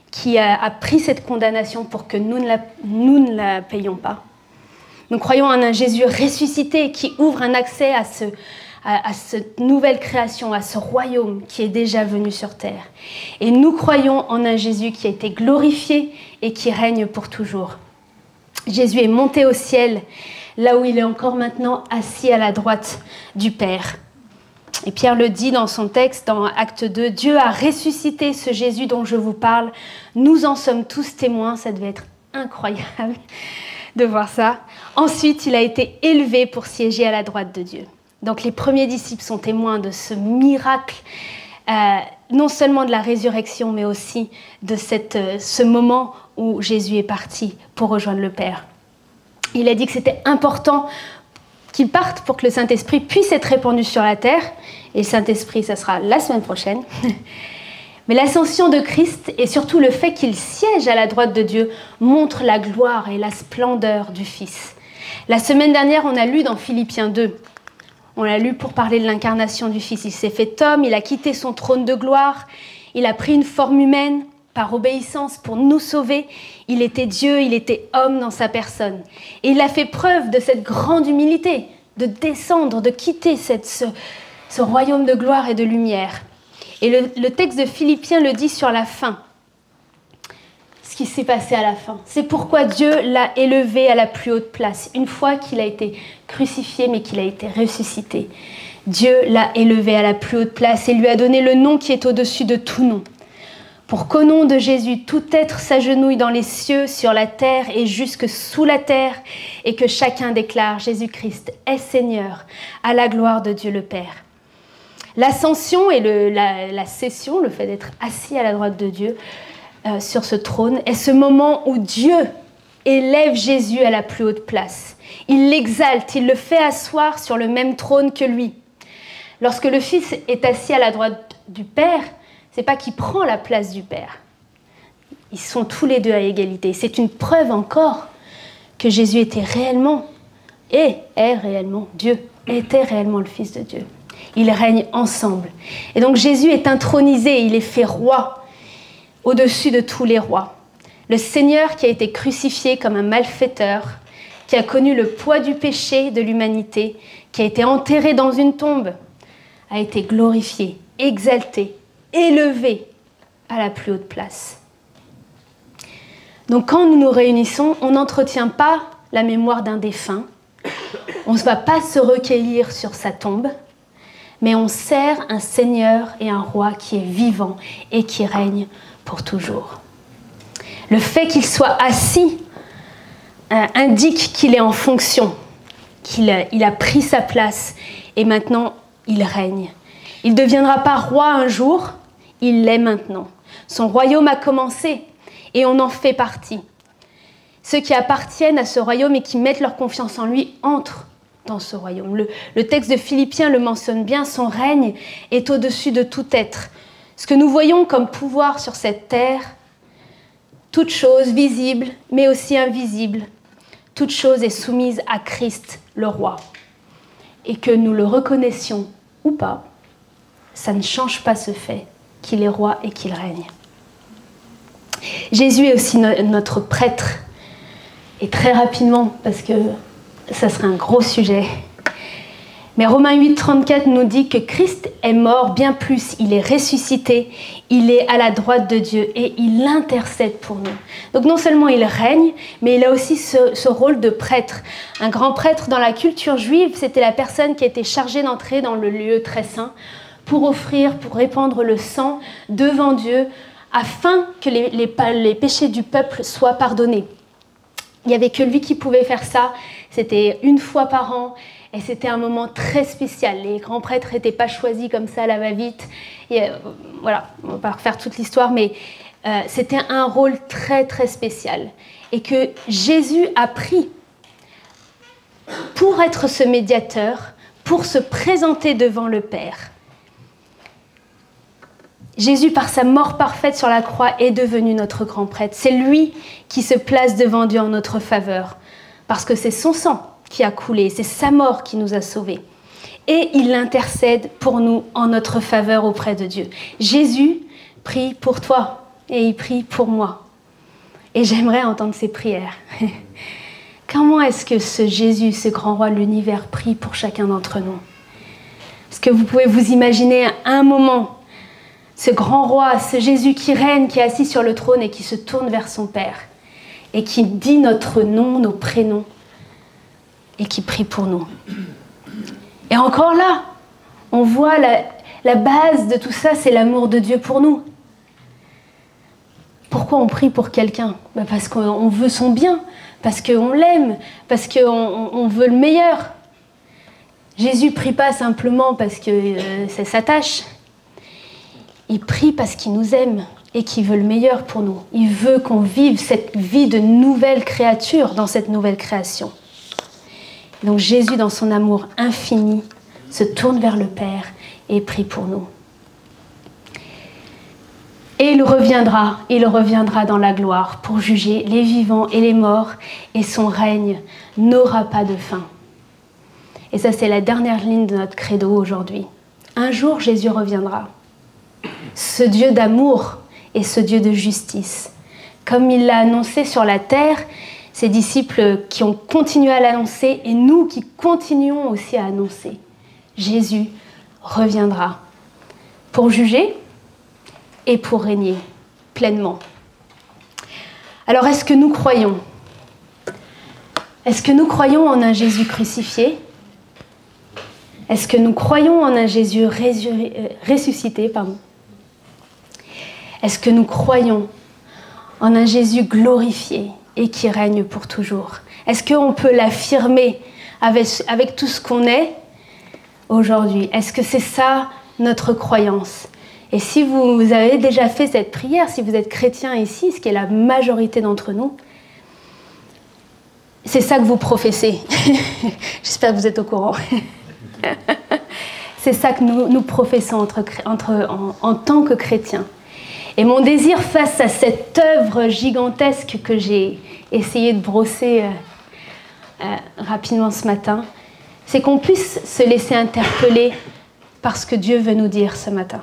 qui a pris cette condamnation pour que nous ne la payions pas. Nous croyons en un Jésus ressuscité qui ouvre un accès à cette nouvelle création, à ce royaume qui est déjà venu sur terre. Et nous croyons en un Jésus qui a été glorifié et qui règne pour toujours. Jésus est monté au ciel, là où il est encore maintenant assis à la droite du Père. Et Pierre le dit dans son texte, dans Acte 2, « Dieu a ressuscité ce Jésus dont je vous parle. Nous en sommes tous témoins. » Ça devait être incroyable de voir ça. Ensuite, il a été élevé pour siéger à la droite de Dieu. Donc les premiers disciples sont témoins de ce miracle, non seulement de la résurrection, mais aussi de ce moment où Jésus est parti pour rejoindre le Père. Il a dit que c'était important qu'il parte pour que le Saint-Esprit puisse être répandu sur la terre. Et le Saint-Esprit, ça sera la semaine prochaine. Mais l'ascension de Christ et surtout le fait qu'il siège à la droite de Dieu montre la gloire et la splendeur du Fils. La semaine dernière, on a lu dans Philippiens 2. On l'a lu pour parler de l'incarnation du Fils. Il s'est fait homme, il a quitté son trône de gloire, il a pris une forme humaine par obéissance pour nous sauver. Il était Dieu, il était homme dans sa personne. Et il a fait preuve de cette grande humilité, de descendre, de quitter ce royaume de gloire et de lumière. Et le texte de Philippiens le dit sur la fin. Ce qui s'est passé à la fin. C'est pourquoi Dieu l'a élevé à la plus haute place. Une fois qu'il a été crucifié, mais qu'il a été ressuscité. Dieu l'a élevé à la plus haute place et lui a donné le nom qui est au-dessus de tout nom. Pour qu'au nom de Jésus, tout être s'agenouille dans les cieux, sur la terre et jusque sous la terre, et que chacun déclare Jésus-Christ est Seigneur, à la gloire de Dieu le Père. L'ascension et la session, le fait d'être assis à la droite de Dieu sur ce trône, est ce moment où Dieu élève Jésus à la plus haute place. Il l'exalte, il le fait asseoir sur le même trône que lui. Lorsque le Fils est assis à la droite du Père, c'est pas qu'il prend la place du Père. Ils sont tous les deux à égalité. C'est une preuve encore que Jésus était réellement, et est réellement Dieu, était réellement le Fils de Dieu. Ils règnent ensemble. Et donc Jésus est intronisé, il est fait roi, au-dessus de tous les rois. Le Seigneur qui a été crucifié comme un malfaiteur, qui a connu le poids du péché de l'humanité, qui a été enterré dans une tombe, a été glorifié, exalté, élevé à la plus haute place. Donc quand nous nous réunissons, on n'entretient pas la mémoire d'un défunt, on ne va pas se recueillir sur sa tombe, mais on sert un Seigneur et un roi qui est vivant et qui règne pour toujours. Le fait qu'il soit assis indique qu'il est en fonction, qu'il a pris sa place et maintenant il règne. Il ne deviendra pas roi un jour, il l'est maintenant. Son royaume a commencé et on en fait partie. Ceux qui appartiennent à ce royaume et qui mettent leur confiance en lui entrent dans ce royaume. Le texte de Philippiens le mentionne bien, son règne est au-dessus de tout être. Ce que nous voyons comme pouvoir sur cette terre, toute chose visible mais aussi invisible, toute chose est soumise à Christ, le roi. Et que nous le reconnaissions ou pas, ça ne change pas ce fait qu'il est roi et qu'il règne. Jésus est aussi notre prêtre. Et très rapidement, parce que ça serait un gros sujet. Mais Romains 8, 34 nous dit que Christ est mort, bien plus, il est ressuscité, il est à la droite de Dieu et il intercède pour nous. Donc non seulement il règne, mais il a aussi ce rôle de prêtre. Un grand prêtre dans la culture juive, c'était la personne qui était chargée d'entrer dans le lieu très saint pour offrir, pour répandre le sang devant Dieu, afin que les péchés du peuple soient pardonnés. Il n'y avait que lui qui pouvait faire ça, c'était une fois par an, et c'était un moment très spécial. Les grands prêtres n'étaient pas choisis comme ça à la va-vite. Voilà, on ne va pas refaire toute l'histoire, mais c'était un rôle très très spécial. Et que Jésus a pris pour être ce médiateur, pour se présenter devant le Père. Jésus, par sa mort parfaite sur la croix, est devenu notre grand prêtre. C'est lui qui se place devant Dieu en notre faveur, parce que c'est son sang qui a coulé, c'est sa mort qui nous a sauvés. Et il intercède pour nous en notre faveur auprès de Dieu. Jésus prie pour toi et il prie pour moi. Et j'aimerais entendre ces prières. Comment est-ce que ce Jésus, ce grand roi de l'univers, prie pour chacun d'entre nous? Est-ce que vous pouvez vous imaginer un moment ce grand roi, ce Jésus qui règne, qui est assis sur le trône et qui se tourne vers son Père et qui dit notre nom, nos prénoms et qui prie pour nous. Et encore là, on voit la base de tout ça, c'est l'amour de Dieu pour nous. Pourquoi on prie pour quelqu'un? Parce qu'on veut son bien, parce qu'on l'aime, parce qu'on veut le meilleur. Jésus ne prie pas simplement parce que c'est sa tâche. Il prie parce qu'il nous aime et qu'il veut le meilleur pour nous. Il veut qu'on vive cette vie de nouvelle créature dans cette nouvelle création. Donc Jésus, dans son amour infini, se tourne vers le Père et prie pour nous. Et il reviendra dans la gloire pour juger les vivants et les morts, et son règne n'aura pas de fin. Et ça, c'est la dernière ligne de notre credo aujourd'hui. Un jour, Jésus reviendra. Ce Dieu d'amour et ce Dieu de justice. Comme il l'a annoncé sur la terre, ses disciples qui ont continué à l'annoncer et nous qui continuons aussi à annoncer. Jésus reviendra pour juger et pour régner pleinement. Alors, est-ce que nous croyons? Est-ce que nous croyons en un Jésus crucifié? Est-ce que nous croyons en un Jésus ressuscité, Est-ce que nous croyons en un Jésus glorifié et qui règne pour toujours? Est-ce qu'on peut l'affirmer avec tout ce qu'on est aujourd'hui? Est-ce que c'est ça notre croyance? Et si vous avez déjà fait cette prière, si vous êtes chrétien ici, ce qui est la majorité d'entre nous, c'est ça que vous professez. J'espère que vous êtes au courant. C'est ça que nous professons en tant que chrétiens. Et mon désir face à cette œuvre gigantesque que j'ai essayé de brosser rapidement ce matin, c'est qu'on puisse se laisser interpeller par ce que Dieu veut nous dire ce matin.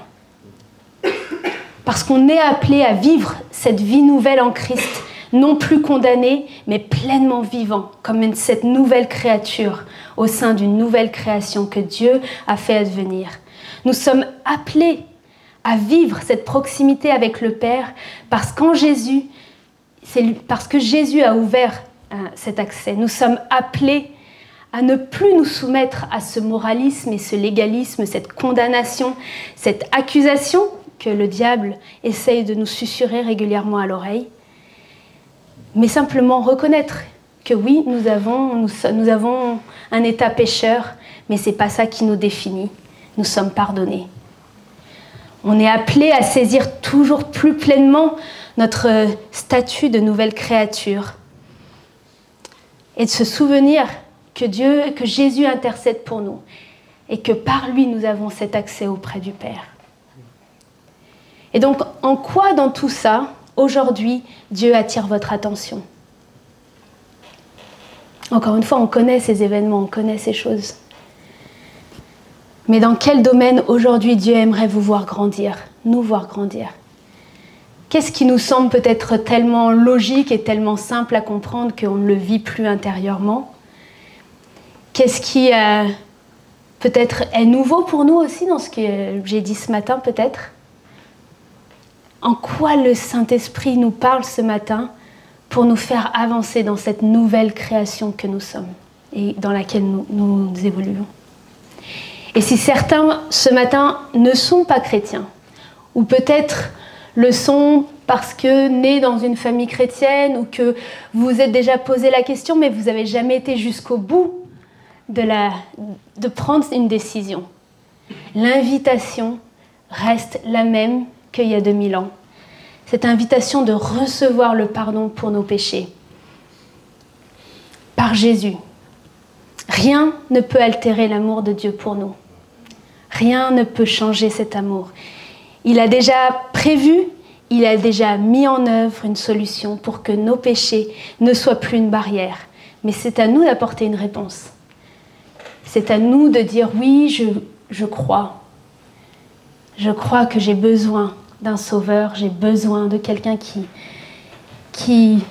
Parce qu'on est appelé à vivre cette vie nouvelle en Christ, non plus condamné, mais pleinement vivant, comme cette nouvelle créature au sein d'une nouvelle création que Dieu a fait advenir. Nous sommes appelés à vivre cette proximité avec le Père parce que Jésus a ouvert cet accès. Nous sommes appelés à ne plus nous soumettre à ce moralisme et ce légalisme, cette condamnation, cette accusation que le diable essaye de nous susurrer régulièrement à l'oreille, mais simplement reconnaître que oui, nous avons un état pécheur, mais ce n'est pas ça qui nous définit. Nous sommes pardonnés. On est appelé à saisir toujours plus pleinement notre statut de nouvelle créature et de se souvenir que Jésus intercède pour nous et que par lui, nous avons cet accès auprès du Père. Et donc, en quoi dans tout ça, aujourd'hui, Dieu attire votre attention? Encore une fois, on connaît ces événements, on connaît ces choses. Mais dans quel domaine aujourd'hui Dieu aimerait vous voir grandir, nous voir grandir? Qu'est-ce qui nous semble peut-être tellement logique et tellement simple à comprendre qu'on ne le vit plus intérieurement? Qu'est-ce qui peut-être est nouveau pour nous aussi dans ce que j'ai dit ce matin peut-être? En quoi le Saint-Esprit nous parle ce matin pour nous faire avancer dans cette nouvelle création que nous sommes et dans laquelle nous évoluons? Et si certains, ce matin, ne sont pas chrétiens, ou peut-être le sont parce que nés dans une famille chrétienne, ou que vous vous êtes déjà posé la question, mais vous n'avez jamais été jusqu'au bout de prendre une décision. L'invitation reste la même qu'il y a 2000 ans. Cette invitation de recevoir le pardon pour nos péchés. Par Jésus. Rien ne peut altérer l'amour de Dieu pour nous. Rien ne peut changer cet amour. Il a déjà prévu, il a déjà mis en œuvre une solution pour que nos péchés ne soient plus une barrière. Mais c'est à nous d'apporter une réponse. C'est à nous de dire oui, je crois. Je crois que j'ai besoin d'un sauveur, j'ai besoin de quelqu'un qui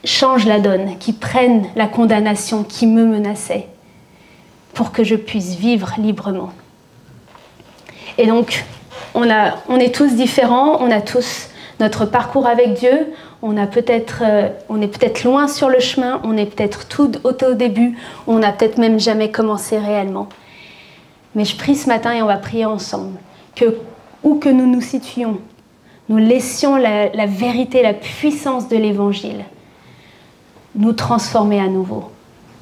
change la donne, qui prenne la condamnation qui me menaçait pour que je puisse vivre librement. Et donc, on est tous différents, on a tous notre parcours avec Dieu, on est peut-être loin sur le chemin, on est peut-être tout au début, on n'a peut-être même jamais commencé réellement. Mais je prie ce matin et on va prier ensemble, que où que nous nous situions, nous laissions la vérité, la puissance de l'Évangile nous transformer à nouveau,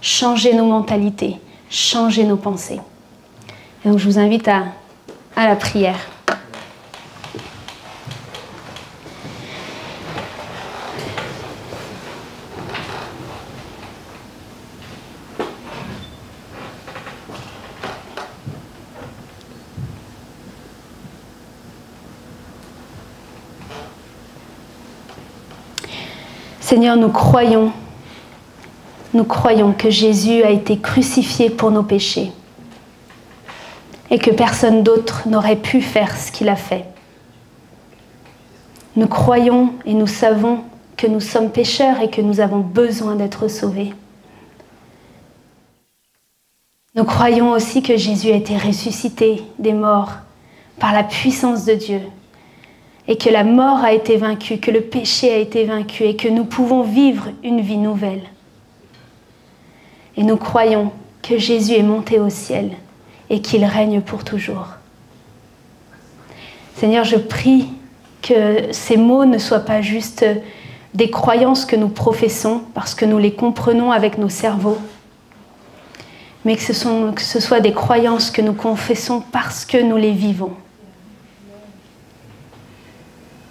changer nos mentalités, changer nos pensées. Et donc je vous invite à la prière. Seigneur, nous croyons que Jésus a été crucifié pour nos péchés et que personne d'autre n'aurait pu faire ce qu'il a fait. Nous croyons et nous savons que nous sommes pécheurs et que nous avons besoin d'être sauvés. Nous croyons aussi que Jésus a été ressuscité des morts par la puissance de Dieu et que la mort a été vaincue, que le péché a été vaincu et que nous pouvons vivre une vie nouvelle. Et nous croyons que Jésus est monté au ciel et qu'il règne pour toujours. Seigneur, je prie que ces mots ne soient pas juste des croyances que nous professons parce que nous les comprenons avec nos cerveaux, mais que ce soit des croyances que nous confessons parce que nous les vivons.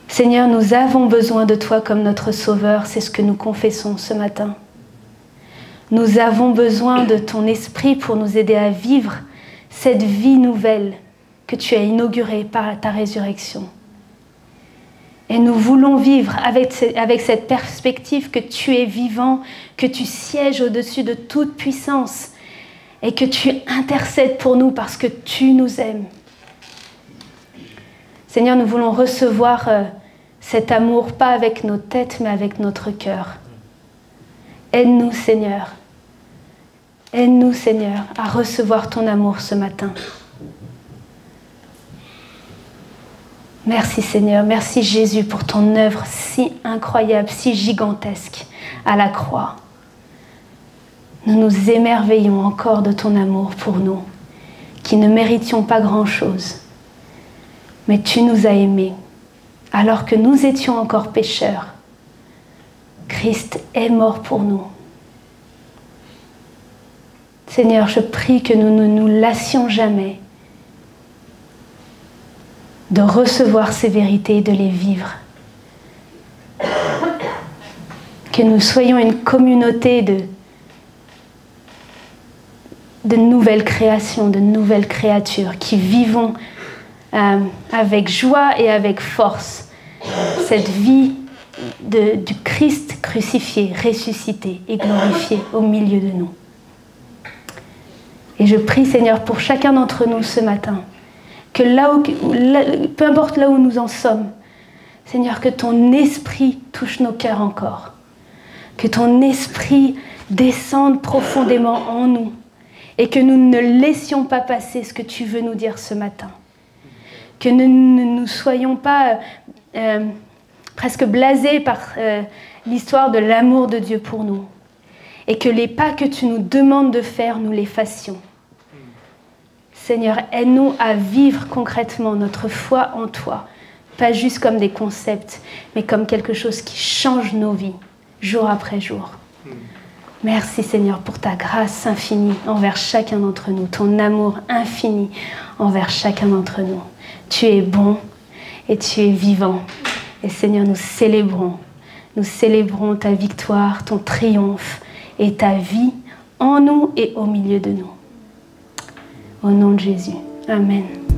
Seigneur, nous avons besoin de toi comme notre Sauveur, c'est ce que nous confessons ce matin. Nous avons besoin de ton esprit pour nous aider à vivre cette vie nouvelle que tu as inaugurée par ta résurrection. Et nous voulons vivre avec cette perspective que tu es vivant, que tu sièges au-dessus de toute puissance et que tu intercèdes pour nous parce que tu nous aimes. Seigneur, nous voulons recevoir cet amour, pas avec nos têtes, mais avec notre cœur. Aide-nous, Seigneur. Aide-nous, Seigneur, à recevoir ton amour ce matin. Merci, Seigneur. Merci, Jésus, pour ton œuvre si incroyable, si gigantesque à la croix. Nous nous émerveillons encore de ton amour pour nous, qui ne méritions pas grand-chose. Mais tu nous as aimés, alors que nous étions encore pécheurs. Christ est mort pour nous. Seigneur, je prie que nous ne nous lassions jamais de recevoir ces vérités et de les vivre. Que nous soyons une communauté de nouvelles créations, de nouvelles créatures qui vivons avec joie et avec force cette vie du Christ crucifié, ressuscité et glorifié au milieu de nous. Et je prie, Seigneur, pour chacun d'entre nous ce matin, que peu importe là où nous en sommes, Seigneur, que ton esprit touche nos cœurs encore, que ton esprit descende profondément en nous et que nous ne laissions pas passer ce que tu veux nous dire ce matin. Que nous ne soyons pas presque blasés par l'histoire de l'amour de Dieu pour nous. Et que les pas que tu nous demandes de faire, nous les fassions. Seigneur, aide-nous à vivre concrètement notre foi en toi. Pas juste comme des concepts, mais comme quelque chose qui change nos vies, jour après jour. Merci Seigneur pour ta grâce infinie envers chacun d'entre nous, ton amour infini envers chacun d'entre nous. Tu es bon et tu es vivant. Et Seigneur, nous célébrons ta victoire, ton triomphe et ta vie en nous et au milieu de nous. Au nom de Jésus. Amen.